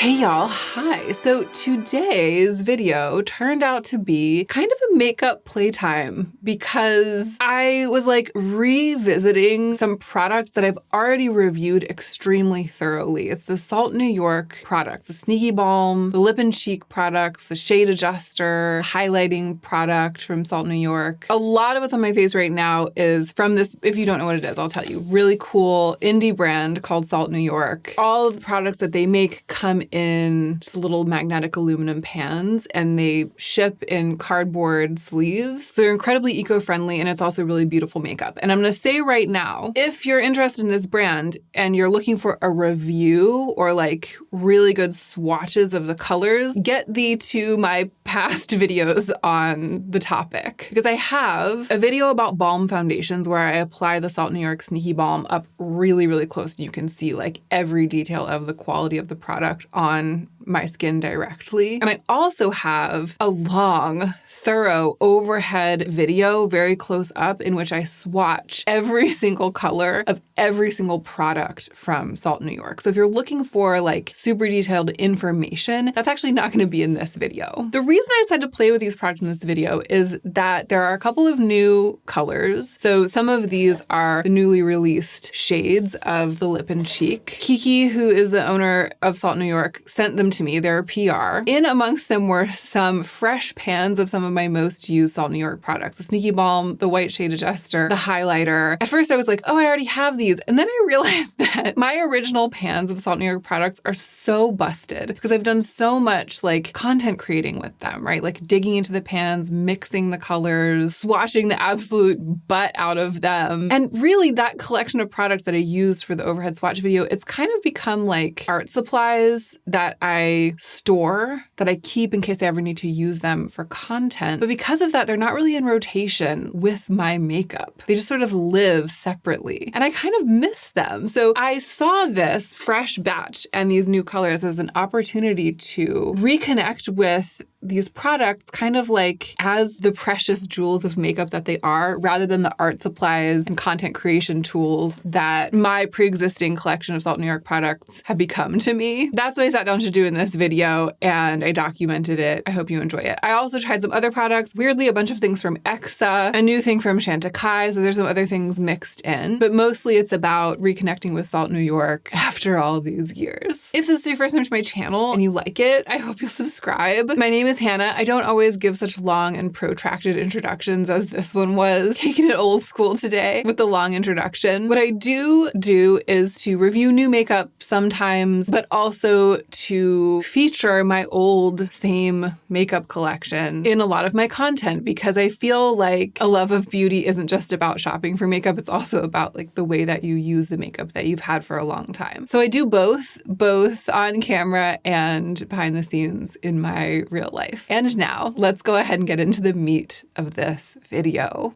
Hey y'all, hi. So today's video turned out to be kind of a makeup playtime because I was like revisiting some products that I've already reviewed extremely thoroughly. It's the Salt New York products, the Sneaky Balm, the Lip and Cheek products, the Shade Adjuster, highlighting product from Salt New York. A lot of what's on my face right now is from this, if you don't know what it is, I'll tell you, really cool indie brand called Salt New York. All of the products that they make come in just little magnetic aluminum pans and they ship in cardboard sleeves. So they're incredibly eco-friendly and it's also really beautiful makeup. And I'm gonna say right now, if you're interested in this brand and you're looking for a review or like really good swatches of the colors, get thee to my past videos on the topic. Because I have a video about balm foundations where I apply the Salt New York Sneaky Balm up really, really close and you can see like every detail of the quality of the product on my skin directly. And I also have a long, thorough overhead video, very close up, in which I swatch every single color of every single product from Salt New York. So if you're looking for like super detailed information, that's actually not going to be in this video. The reason I decided to play with these products in this video is that there are a couple of new colors. So some of these are the newly released shades of the Lip and Cheek. Kiki, who is the owner of Salt New York, sent them to me. They're PR. In amongst them were some fresh pans of some of my most used Salt New York products. The Sneaky Balm, the White Shade Adjuster, the highlighter. At first I was like, oh, I already have these. And then I realized that my original pans of Salt New York products are so busted because I've done so much like content creating with them, right? Like digging into the pans, mixing the colors, swatching the absolute butt out of them. And really that collection of products that I used for the overhead swatch video, it's kind of become like art supplies that I store, that I keep in case I ever need to use them for content. But because of that, they're not really in rotation with my makeup. They just sort of live separately. And I kind of miss them. So I saw this fresh batch and these new colors as an opportunity to reconnect with these products kind of like as the precious jewels of makeup that they are, rather than the art supplies and content creation tools that my pre-existing collection of Salt New York products have become to me. That's what I sat down to do in this video and I documented it. I hope you enjoy it. I also tried some other products, weirdly a bunch of things from Exa, a new thing from Chantecaille, so there's some other things mixed in, but mostly it's about reconnecting with Salt New York after all these years. If this is your first time to my channel and you like it, I hope you'll subscribe. My name is Hannah. I don't always give such long and protracted introductions as this one was, taking it old school today with the long introduction. What I do is to review new makeup sometimes, but also to feature my old same makeup collection in a lot of my content because I feel like a love of beauty isn't just about shopping for makeup, it's also about like the way that you use the makeup that you've had for a long time. So I do both on camera and behind the scenes in my real life. And now let's go ahead and get into the meat of this video.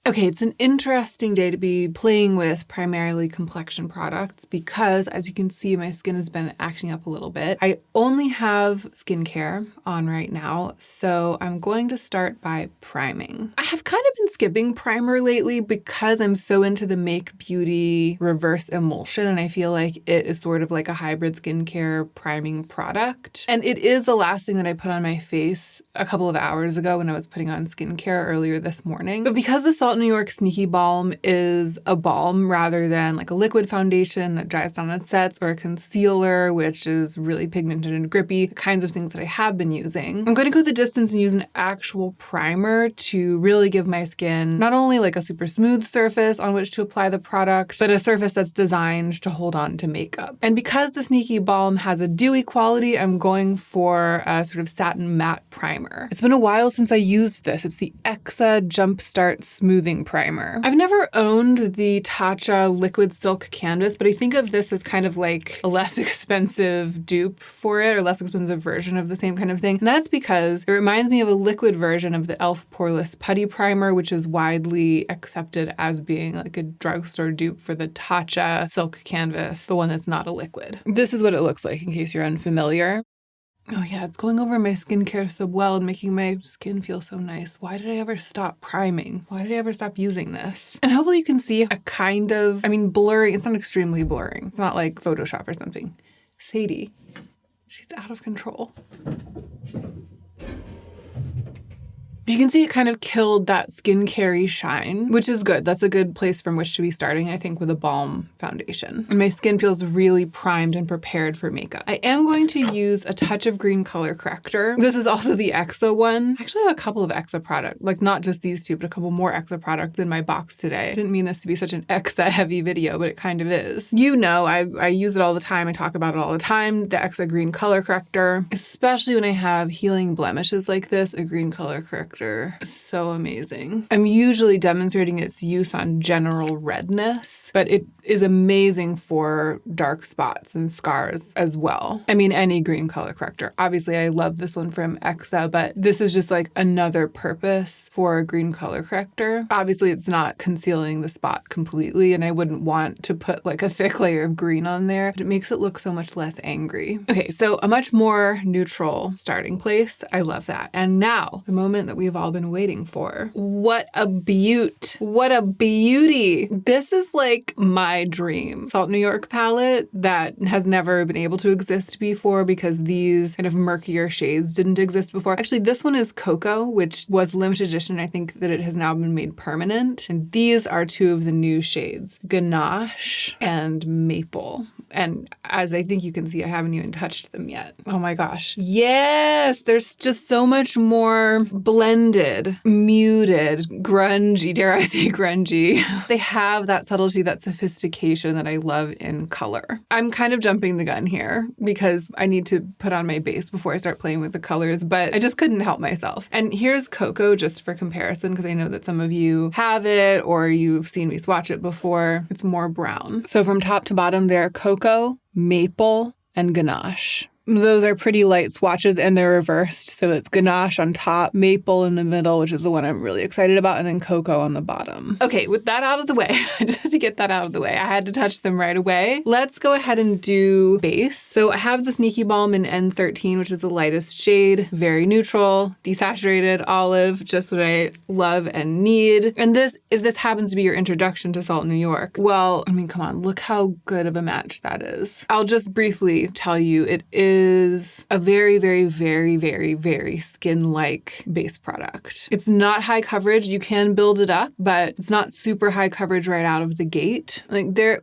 Okay, it's an interesting day to be playing with primarily complexion products because, as you can see, my skin has been acting up a little bit. I only have skincare on right now, so I'm going to start by priming. I have kind of been skipping primer lately because I'm so into the Make Beauty reverse emulsion, and I feel like it is sort of like a hybrid skincare priming product. And it is the last thing that I put on my face a couple of hours ago when I was putting on skincare earlier this morning. But because the Salt New York Sneaky Balm is a balm rather than like a liquid foundation that dries down and sets, or a concealer, which is really pigmented and grippy, the kinds of things that I have been using, I'm going to go the distance and use an actual primer to really give my skin not only like a super smooth surface on which to apply the product, but a surface that's designed to hold on to makeup. And because the Sneaky Balm has a dewy quality, I'm going for a sort of satin matte primer. It's been a while since I used this. It's the Exa Jumpstart Smoothing Primer. I've never owned the Tatcha Liquid Silk Canvas, but I think of this as kind of like a less expensive dupe for it, or less expensive version of the same kind of thing. And that's because it reminds me of a liquid version of the e.l.f. Poreless Putty Primer, which is widely accepted as being like a drugstore dupe for the Tatcha Silk Canvas, the one that's not a liquid. This is what it looks like in case you're unfamiliar. Oh yeah, it's going over my skincare so well and making my skin feel so nice. Why did I ever stop priming? Why did I ever stop using this? And hopefully you can see a kind of, blurring. It's not extremely blurring. It's not like Photoshop or something. Sadie, She's out of control. You can see it kind of killed that skincare-y shine, which is good. That's a good place from which to be starting, I think, with a balm foundation. And my skin feels really primed and prepared for makeup. I am going to use a touch of green color corrector. This is also the EXA one. I actually have a couple of EXA products, like not just these two, but a couple more EXA products in my box today. I didn't mean this to be such an EXA heavy video, but it kind of is. You know, I use it all the time. I talk about it all the time. The EXA green color corrector, especially when I have healing blemishes like this, a green color corrector is so amazing. I'm usually demonstrating its use on general redness, but it is amazing for dark spots and scars as well. I mean, any green color corrector. Obviously, I love this one from EXA, but this is just like another purpose for a green color corrector. Obviously, it's not concealing the spot completely, and I wouldn't want to put like a thick layer of green on there, but it makes it look so much less angry. Okay, so a much more neutral starting place. I love that. And now, the moment that we've all been waiting for. What a beaut. What a beauty. This is like my dream Salt New York palette that has never been able to exist before because these kind of murkier shades didn't exist before. Actually, this one is Cocoa, which was limited edition. I think that it has now been made permanent. And these are two of the new shades, Ganache and Maple. And as I think you can see, I haven't even touched them yet. Oh my gosh. Yes, there's just so much more blended, muted, grungy, dare I say grungy. They have that subtlety, that sophistication that I love in color. I'm kind of jumping the gun here because I need to put on my base before I start playing with the colors, but I just couldn't help myself. And here's Cocoa just for comparison because I know that some of you have it or you've seen me swatch it before. It's more brown. So from top to bottom there, Cocoa, Maple, and Ganache. Those are pretty light swatches and they're reversed. So it's Ganache on top, Maple in the middle, which is the one I'm really excited about, and then Cocoa on the bottom. Okay, with that out of the way, I just had to get that out of the way. I had to touch them right away. Let's go ahead and do base. So I have the Sneaky Balm in N13, which is the lightest shade, very neutral, desaturated, olive, just what I love and need. And this, if this happens to be your introduction to Salt New York, well, I mean, come on, look how good of a match that is. I'll just briefly tell you, it is a very, very, very, very, very skin-like base product. It's not high coverage. You can build it up, but it's not super high coverage right out of the gate. Like this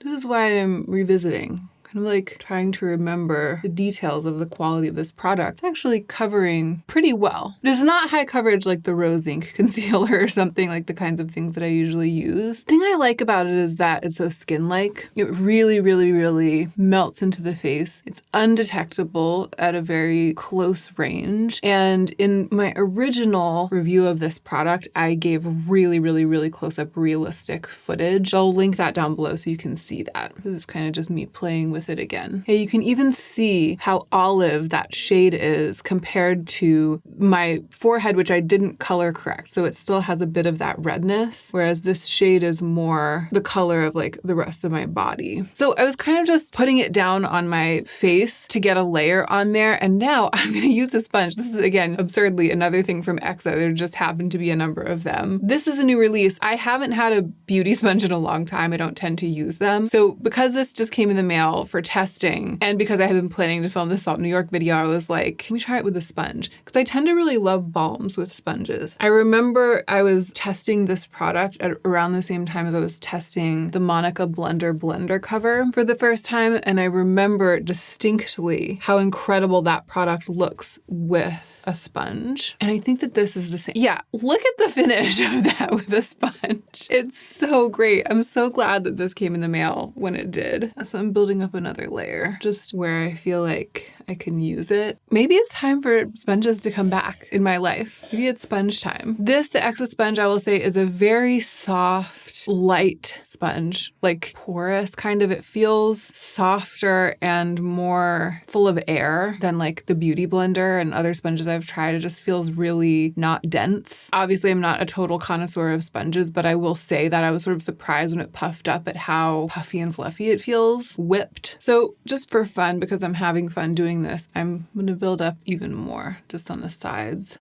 is why I'm revisiting. Kind of like trying to remember the details of the quality of this product. It's actually covering pretty well. It's not high coverage like the Rose Ink concealer or something, like the kinds of things that I usually use. The thing I like about it is that it's so skin-like. It really, really, really melts into the face. It's undetectable at a very close range. And in my original review of this product, I gave really, really, really close-up realistic footage. I'll link that down below so you can see that. This is kind of just me playing with it again. Yeah, you can even see how olive that shade is compared to my forehead, which I didn't color correct. So it still has a bit of that redness, whereas this shade is more the color of like the rest of my body. So I was kind of just putting it down on my face to get a layer on there. And now I'm going to use a sponge. This is, again, absurdly another thing from EXA. There just happened to be a number of them. This is a new release. I haven't had a beauty sponge in a long time. I don't tend to use them. So because this just came in the mail for testing, and because I had been planning to film this Salt New York video, I was like, can we try it with a sponge? Because I tend to really love balms with sponges. I remember I was testing this product at around the same time as I was testing the Monica Blender cover for the first time, and I remember distinctly how incredible that product looks with a sponge. And I think that this is the same. Yeah, look at the finish of that with a sponge. It's so great. I'm so glad that this came in the mail when it did. So I'm building up another layer, just where I feel like I can use it. Maybe it's time for sponges to come back in my life. Maybe it's sponge time. This, the EXA sponge, I will say, is a very soft, light sponge, like porous kind of. It feels softer and more full of air than like the Beauty Blender and other sponges I've tried. It just feels really not dense. Obviously, I'm not a total connoisseur of sponges, but I will say that I was sort of surprised when it puffed up at how puffy and fluffy it feels, whipped. So just for fun, because I'm having fun doing this, I'm going to build up even more just on the sides.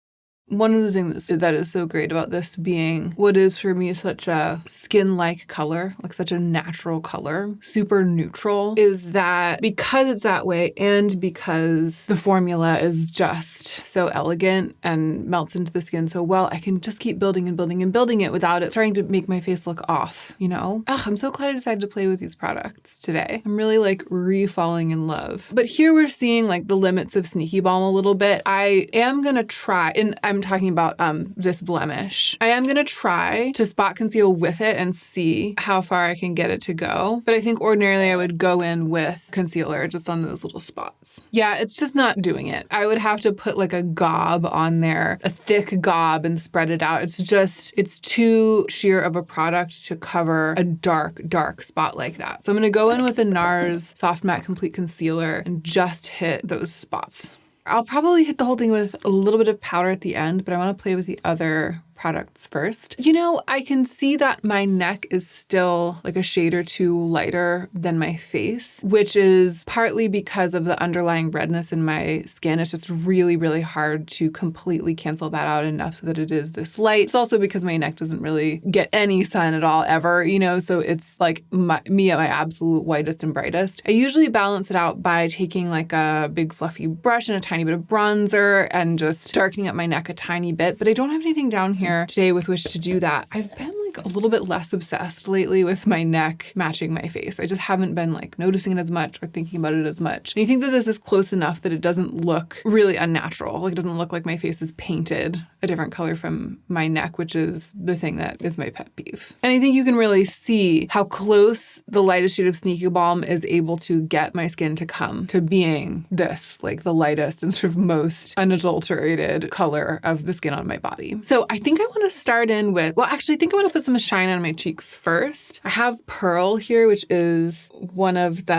One of the things that is so great about this being what is for me such a skin-like color, like such a natural color, super neutral, is that because it's that way and because the formula is just so elegant and melts into the skin so well, I can just keep building and building and building it without it starting to make my face look off, you know? I'm so glad I decided to play with these products today. I'm really like re-falling in love. But here we're seeing like the limits of Sneaky Balm a little bit. I am gonna try, and I'm talking about this blemish. I am going to try to spot conceal with it and see how far I can get it to go. But I think ordinarily I would go in with concealer just on those little spots. Yeah, it's just not doing it. I would have to put like a gob on there, a thick gob, and spread it out. It's too sheer of a product to cover a dark spot like that. So I'm going to go in with a NARS Soft Matte Complete Concealer and just hit those spots. I'll probably hit the whole thing with a little bit of powder at the end, but I want to play with the other products first. You know, I can see that my neck is still like a shade or two lighter than my face, which is partly because of the underlying redness in my skin. It's just really, really hard to completely cancel that out enough so that it is this light. It's also because my neck doesn't really get any sun at all ever, you know, so it's like me at my absolute whitest and brightest. I usually balance it out by taking like a big fluffy brush and a tiny bit of bronzer and just darkening up my neck a tiny bit, but I don't have anything down here today with which to do that. I've been like a little bit less obsessed lately with my neck matching my face. I just haven't been like noticing it as much or thinking about it as much. And I think that this is close enough that it doesn't look really unnatural. Like it doesn't look like my face is painted a different color from my neck, which is the thing that is my pet peeve. And I think you can really see how close the lightest shade of Sneaky Balm is able to get my skin to come to being this, like the lightest and sort of most unadulterated color of the skin on my body. So I think I want to start in with, well, actually I think I want to put some shine on my cheeks first. I have Pearl here, which is one of the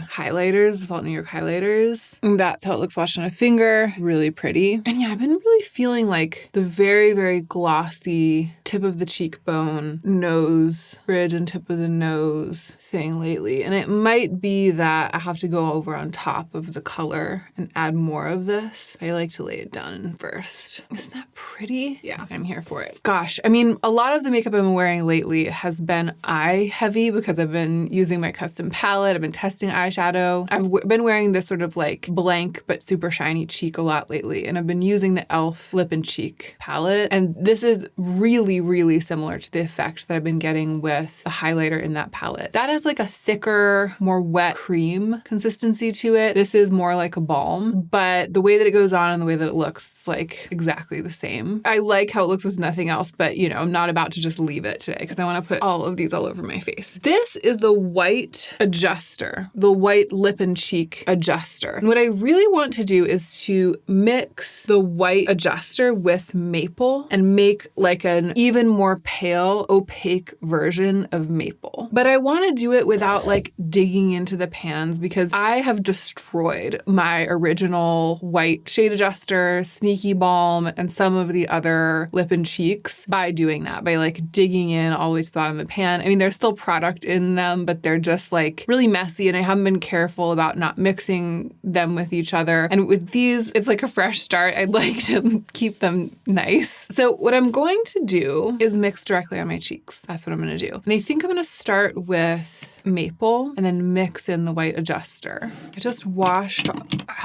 highlighters, Salt New York highlighters. And that's how it looks washed on a finger. Really pretty. And yeah, I've been really feeling like the very, very glossy tip of the cheekbone, nose, bridge and tip of the nose thing lately. And it might be that I have to go over on top of the color and add more of this. I like to lay it down first. Isn't that pretty? Yeah, I'm here for it. Gosh, I mean, a lot of the makeup I've been wearing lately has been eye heavy because I've been using my custom palette. I've been testing eyeshadow. I've been wearing this sort of like blank but super shiny cheek a lot lately. And I've been using the e.l.f. Lip and Cheek palette. And this is really, really similar to the effect that I've been getting with the highlighter in that palette. That has like a thicker, more wet cream consistency to it. This is more like a balm, but the way that it goes on and the way that it looks, it's like exactly the same. I like how it looks with nothing else, but you know, I'm not about to just leave it today because I want to put all of these all over my face. This is the white adjuster, the white lip and cheek adjuster. And what I really want to do is to mix the white adjuster with maple and make like an even more pale, opaque version of maple. But I want to do it without like digging into the pans because I have destroyed my original white shade adjuster, Sneaky Balm, and some of the other lip and cheeks by doing that, by like digging in all the way to the bottom of the pan. I mean, there's still product in them, but they're just like really messy and I haven't been careful about not mixing them with each other. And with these, it's like a fresh start. I'd like to keep them nice. So what I'm going to do is mix directly on my cheeks. That's what I'm going to do. And I think I'm going to start with maple and then mix in the white adjuster. I just washed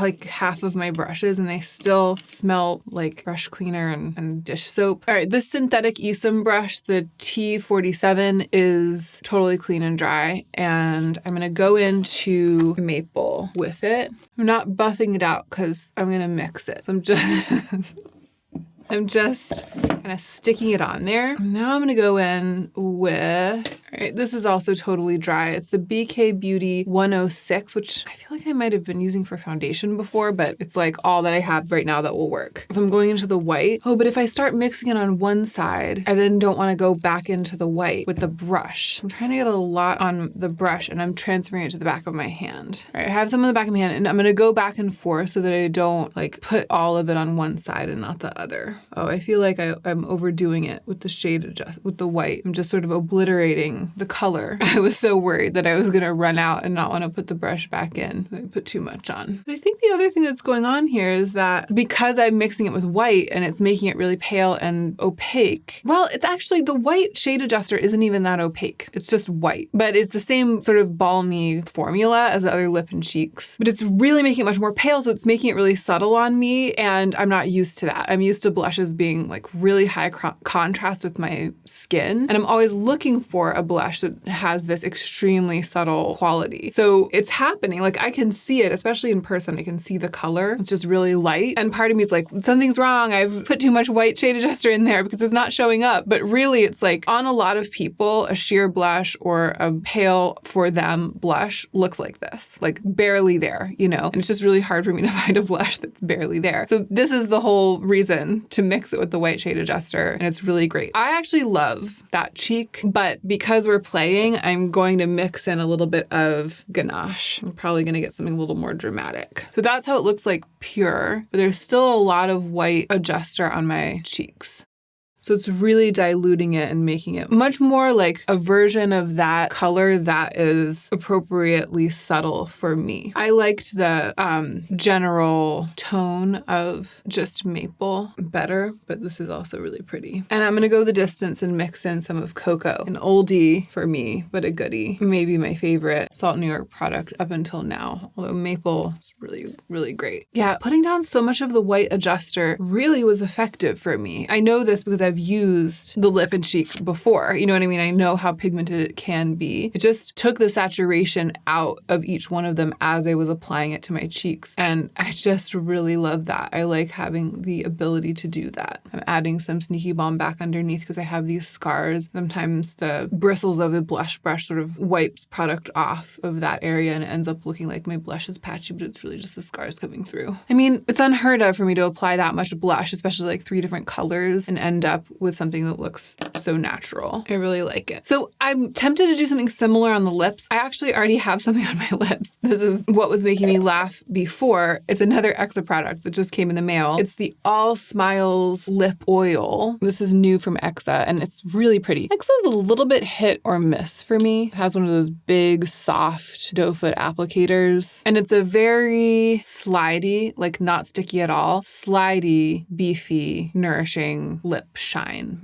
like half of my brushes and they still smell like brush cleaner and dish soap. All right, this synthetic Esom brush, the T47, is totally clean and dry. And I'm going to go into maple with it. I'm not buffing it out because I'm going to mix it. So I'm just kind of sticking it on there. Now I'm going to go in with, all right, this is also totally dry. It's the BK Beauty 106, which I feel like I might have been using for foundation before, but it's like all that I have right now that will work. So I'm going into the white. Oh, but if I start mixing it on one side, I then don't want to go back into the white with the brush. I'm trying to get a lot on the brush and I'm transferring it to the back of my hand. All right, I have some on the back of my hand and I'm going to go back and forth so that I don't like put all of it on one side and not the other. there. Oh, I feel like I'm overdoing it with the shade with the white. I'm just sort of obliterating the color. I was so worried that I was going to run out and not want to put the brush back in. I put too much on. But I think the other thing that's going on here is that because I'm mixing it with white and it's making it really pale and opaque, well, it's actually the white shade adjuster isn't even that opaque. It's just white, but it's the same sort of balmy formula as the other lip and cheeks, but it's really making it much more pale. So it's making it really subtle on me. And I'm not used to that. I'm used to blushes being like really high contrast with my skin. And I'm always looking for a blush that has this extremely subtle quality. So it's happening. Like I can see it, especially in person. I can see the color. It's just really light. And part of me is like, something's wrong. I've put too much white shade adjuster in there because it's not showing up. But really it's like on a lot of people, a sheer blush or a pale for them blush looks like this, like barely there, you know? And it's just really hard for me to find a blush that's barely there. So this is the whole reason to mix it with the white shade adjuster. And it's really great. I actually love that cheek, but because we're playing, I'm going to mix in a little bit of ganache. I'm probably going to get something a little more dramatic. So that's how it looks like pure, but there's still a lot of white adjuster on my cheeks. So it's really diluting it and making it much more like a version of that color that is appropriately subtle for me. I liked the general tone of just maple better, but this is also really pretty. And I'm going to go the distance and mix in some of cocoa. An oldie for me, but a goodie. Maybe my favorite Salt New York product up until now, although maple is really, really great. Yeah, putting down so much of the white adjuster really was effective for me. I know this because I've used the lip and cheek before. You know what I mean? I know how pigmented it can be. It just took the saturation out of each one of them as I was applying it to my cheeks. And I just really love that. I like having the ability to do that. I'm adding some Sneaky Balm back underneath because I have these scars. Sometimes the bristles of the blush brush sort of wipes product off of that area and it ends up looking like my blush is patchy, but it's really just the scars coming through. I mean, it's unheard of for me to apply that much blush, especially like 3 different colors, and end up with something that looks so natural. I really like it. So I'm tempted to do something similar on the lips. I actually already have something on my lips. This is what was making me laugh before. It's another Exa product that just came in the mail. It's the All Smiles Lip Oil. This is new from Exa and it's really pretty. Exa is a little bit hit or miss for me. It has one of those big, soft doe foot applicators. And it's a very slidey, like not sticky at all, slidey, beefy, nourishing lip shine.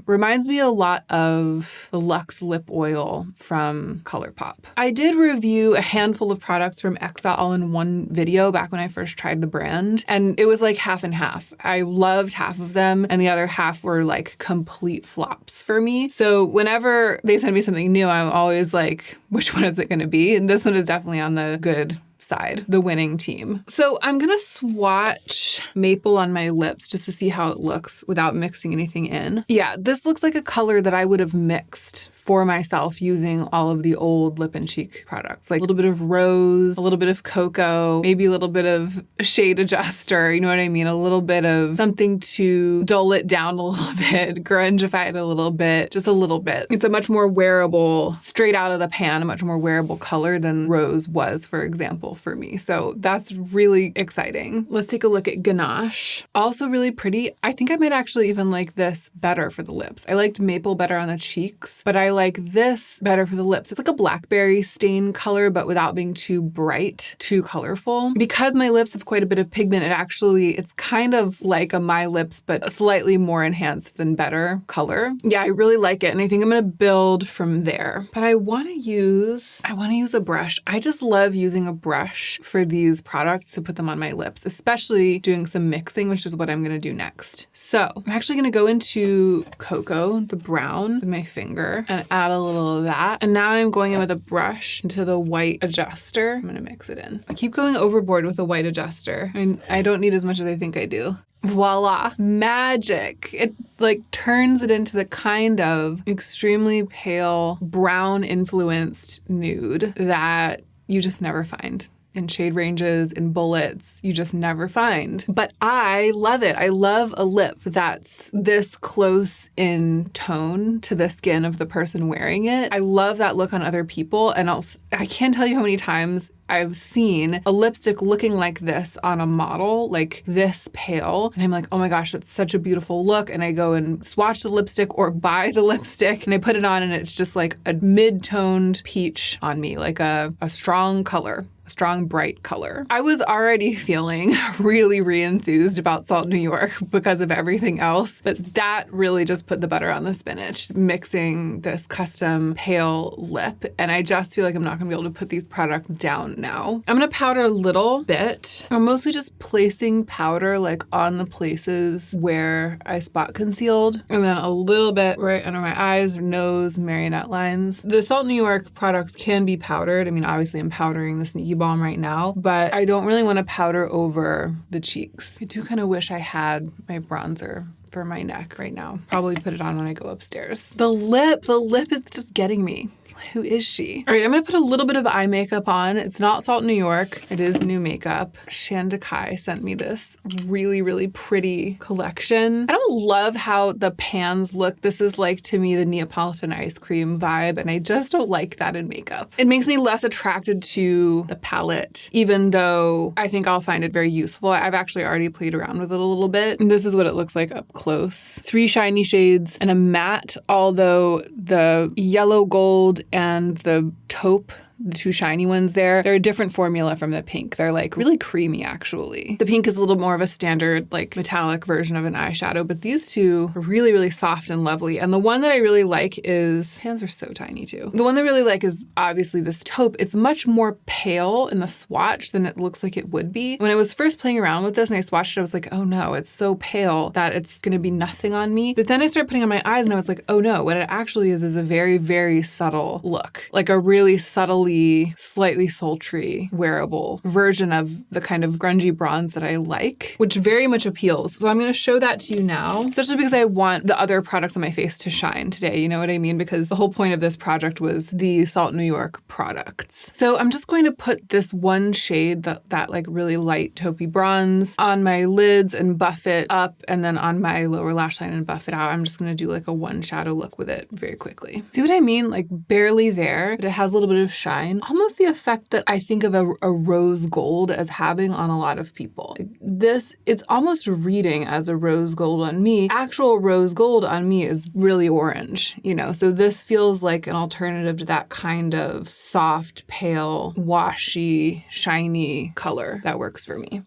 Reminds me a lot of the Luxe Lip Oil from ColourPop. I did review a handful of products from Exa all in one video back when I first tried the brand, and it was like half and half. I loved half of them, and the other half were like complete flops for me. So whenever they send me something new, I'm always like, which one is it going to be? And this one is definitely on the good side, the winning team. So I'm going to swatch maple on my lips just to see how it looks without mixing anything in. Yeah, this looks like a color that I would have mixed for myself using all of the old lip and cheek products. Like a little bit of rose, a little bit of cocoa, maybe a little bit of shade adjuster, you know what I mean? A little bit of something to dull it down a little bit, grungify it a little bit, just a little bit. It's a much more wearable, straight out of the pan, a much more wearable color than rose was, for example, for me. So that's really exciting. Let's take a look at Ganache. Also really pretty. I think I might actually even like this better for the lips. I liked maple better on the cheeks, but I like this better for the lips. It's like a blackberry stain color, but without being too bright, too colorful. Because my lips have quite a bit of pigment, it's kind of like a My Lips, but slightly more enhanced than better color. Yeah, I really like it. And I think I'm going to build from there. But I want to use a brush. I just love using a brush for these products to put them on my lips, especially doing some mixing, which is what I'm going to do next. So I'm actually going to go into Cocoa, the brown, with my finger and add a little of that. And now I'm going in with a brush into the white adjuster. I'm going to mix it in. I keep going overboard with the white adjuster. I don't need as much as I think I do. Voila, magic. It like turns it into the kind of extremely pale brown influenced nude that you just never find in shade ranges, in bullets, you just never find. But I love it. I love a lip that's this close in tone to the skin of the person wearing it. I love that look on other people. And also, I can't tell you how many times I've seen a lipstick looking like this on a model, like this pale. And I'm like, oh my gosh, that's such a beautiful look. And I go and swatch the lipstick or buy the lipstick and I put it on and it's just like a mid-toned peach on me, like a strong color. Strong, bright color. I was already feeling really re-enthused about Salt New York because of everything else, but that really just put the butter on the spinach, mixing this custom pale lip. And I just feel like I'm not gonna be able to put these products down now. I'm gonna powder a little bit. I'm mostly just placing powder like on the places where I spot concealed, and then a little bit right under my eyes, nose, marionette lines. The Salt New York products can be powdered. I mean, obviously I'm powdering the Sneaky Balm right now, but I don't really want to powder over the cheeks. I do kind of wish I had my bronzer for my neck right now. Probably put it on when I go upstairs. The lip is just getting me. Who is she? All right, I'm gonna put a little bit of eye makeup on. It's not Salt New York. It is new makeup. Shandakai sent me this really, really pretty collection. I don't love how the pans look. This is like, to me, the Neapolitan ice cream vibe, and I just don't like that in makeup. It makes me less attracted to the palette, even though I think I'll find it very useful. I've actually already played around with it a little bit. And this is what it looks like up close. 3 shiny shades and a matte, although the yellow gold and the taupe, the 2 shiny ones there, they're a different formula from the pink. They're like really creamy, actually. The pink is a little more of a standard, like metallic version of an eyeshadow, but these two are really, really soft and lovely. And the one that I really like is, hands are so tiny too. The one that I really like is obviously this taupe. It's much more pale in the swatch than it looks like it would be. When I was first playing around with this and I swatched it, I was like, oh no, it's so pale that it's gonna be nothing on me. But then I started putting on my eyes and I was like, oh no, what it actually is a very, very subtle look. Like a really subtly, slightly sultry, wearable version of the kind of grungy bronze that I like, which very much appeals. So I'm going to show that to you now, especially because I want the other products on my face to shine today. You know what I mean? Because the whole point of this project was the Salt New York products. So I'm just going to put this one shade, that like really light taupey bronze, on my lids and buff it up, and then on my lower lash line and buff it out. I'm just going to do like a one shadow look with it very quickly. See what I mean? Like barely there, but it has a little bit of shine. Almost the effect that I think of a rose gold as having on a lot of people. This, it's almost reading as a rose gold on me. Actual rose gold on me is really orange, you know? So this feels like an alternative to that kind of soft, pale, washy, shiny color that works for me.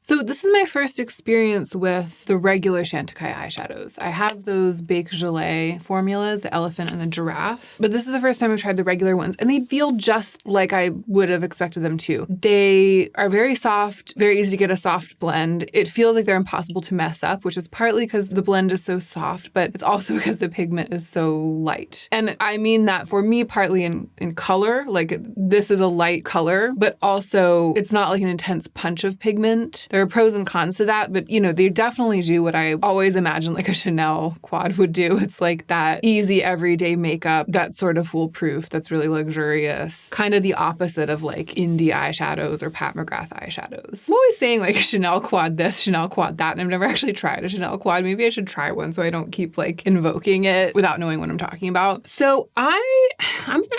So this is my first experience with the regular Shantakai eyeshadows. I have those Bake Gelée formulas, the elephant and the giraffe, but this is the first time I've tried the regular ones, and they feel just like I would have expected them to. They are very soft, very easy to get a soft blend. It feels like they're impossible to mess up, which is partly because the blend is so soft, but it's also because the pigment is so light. And I mean that for me partly in color, like this is a light color, but also it's not like an intense punch of pigment. There are pros and cons to that, but you know, they definitely do what I always imagine like a Chanel quad would do. It's like that easy everyday makeup that's sort of foolproof, that's really luxurious, kind of the opposite of like indie eyeshadows or Pat McGrath eyeshadows. I'm always saying like Chanel quad this, Chanel quad that, and I've never actually tried a Chanel quad. Maybe I should try one so I don't keep like invoking it without knowing what I'm talking about. So I'm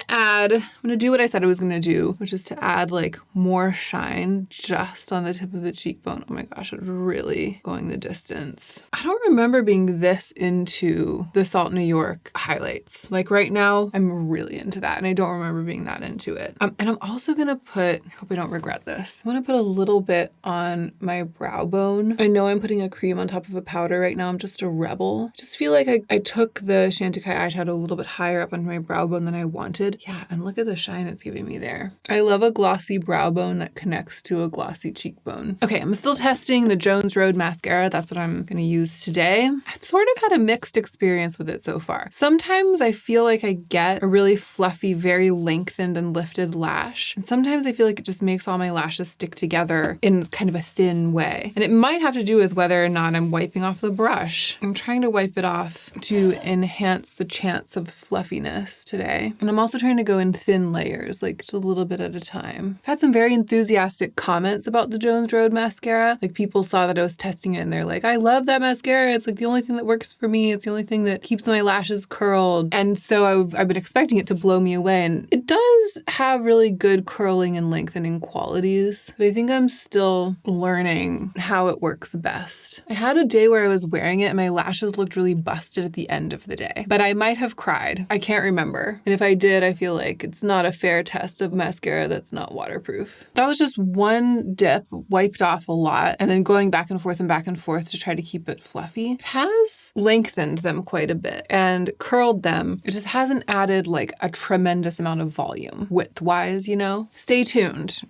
gonna do what I said I was gonna do, which is to add like more shine just on the tip of the cheekbone. Oh my gosh, it's really going the distance. I don't remember being this into the Salt New York highlights. Like right now, I'm really into that, and I don't remember being that into it. And I'm also gonna put, I hope I don't regret this, I'm gonna put a little bit on my brow bone. I know I'm putting a cream on top of a powder right now. I'm just a rebel. I just feel like I took the Shantakai eyeshadow a little bit higher up on my brow bone than I wanted. Yeah, and look at the shine it's giving me there. I love a glossy brow bone that connects to a glossy cheekbone. Okay, I'm I'm still testing the Jones Road mascara. That's what I'm going to use today. I've sort of had a mixed experience with it so far. Sometimes I feel like I get a really fluffy, very lengthened and lifted lash. And sometimes I feel like it just makes all my lashes stick together in kind of a thin way. And it might have to do with whether or not I'm wiping off the brush. I'm trying to wipe it off to enhance the chance of fluffiness today. And I'm also trying to go in thin layers, like just a little bit at a time. I've had some very enthusiastic comments about the Jones Road mascara. Like people saw that I was testing it and they're like, I love that mascara. It's like the only thing that works for me. It's the only thing that keeps my lashes curled. And so I've been expecting it to blow me away. And it does have really good curling and lengthening qualities. But I think I'm still learning how it works best. I had a day where I was wearing it and my lashes looked really busted at the end of the day. But I might have cried. I can't remember. And if I did, I feel like it's not a fair test of mascara that's not waterproof. That was just one dip, wiped off a lot, and then going back and forth to try to keep it fluffy. It has lengthened them quite a bit and curled them. It just hasn't added like a tremendous amount of volume width-wise, you know? Stay tuned.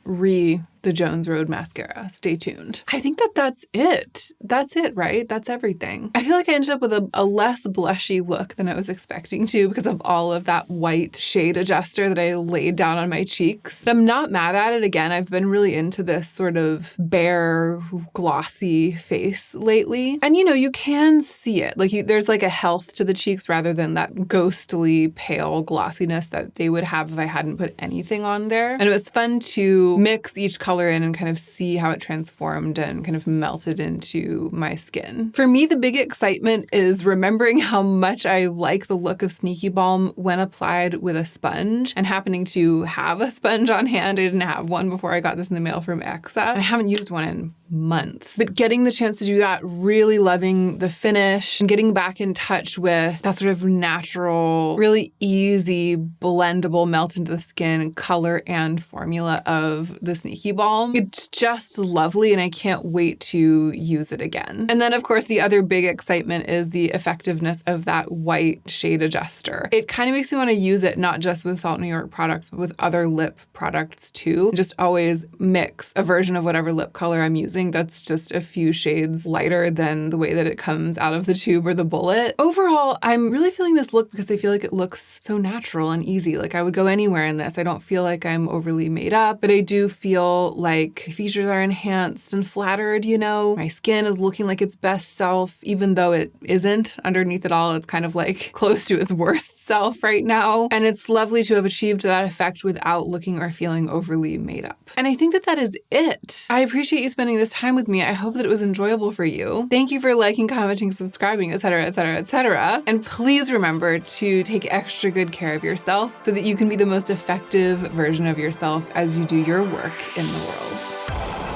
The Jones Road mascara. Stay tuned. I think that's it. That's it, right? That's everything. I feel like I ended up with a less blushy look than I was expecting to because of all of that white shade adjuster that I laid down on my cheeks. I'm not mad at it. Again, I've been really into this sort of bare, glossy face lately. And you know, you can see it. Like there's like a health to the cheeks rather than that ghostly pale glossiness that they would have if I hadn't put anything on there. And it was fun to mix each color in and kind of see how it transformed and kind of melted into my skin. For me, the big excitement is remembering how much I like the look of Sneaky Balm when applied with a sponge and happening to have a sponge on hand. I didn't have one before I got this in the mail from Exa. I haven't used one in months. But getting the chance to do that, really loving the finish and getting back in touch with that sort of natural, really easy, blendable, melt into the skin color and formula of the Sneaky Balm. It's just lovely and I can't wait to use it again. And then of course the other big excitement is the effectiveness of that white shade adjuster. It kind of makes me want to use it not just with Salt New York products, but with other lip products too. Just always mix a version of whatever lip color I'm using that's just a few shades lighter than the way that it comes out of the tube or the bullet. Overall, I'm really feeling this look because I feel like it looks so natural and easy. Like I would go anywhere in this. I don't feel like I'm overly made up, but I do feel like features are enhanced and flattered, you know? My skin is looking like its best self, even though it isn't. Underneath it all, it's kind of like close to its worst self right now. And it's lovely to have achieved that effect without looking or feeling overly made up. And I think that is it. I appreciate you spending this time with me. I hope that it was enjoyable for you. Thank you for liking, commenting, subscribing, etc., etc., etc. And please remember to take extra good care of yourself so that you can be the most effective version of yourself as you do your work in the world.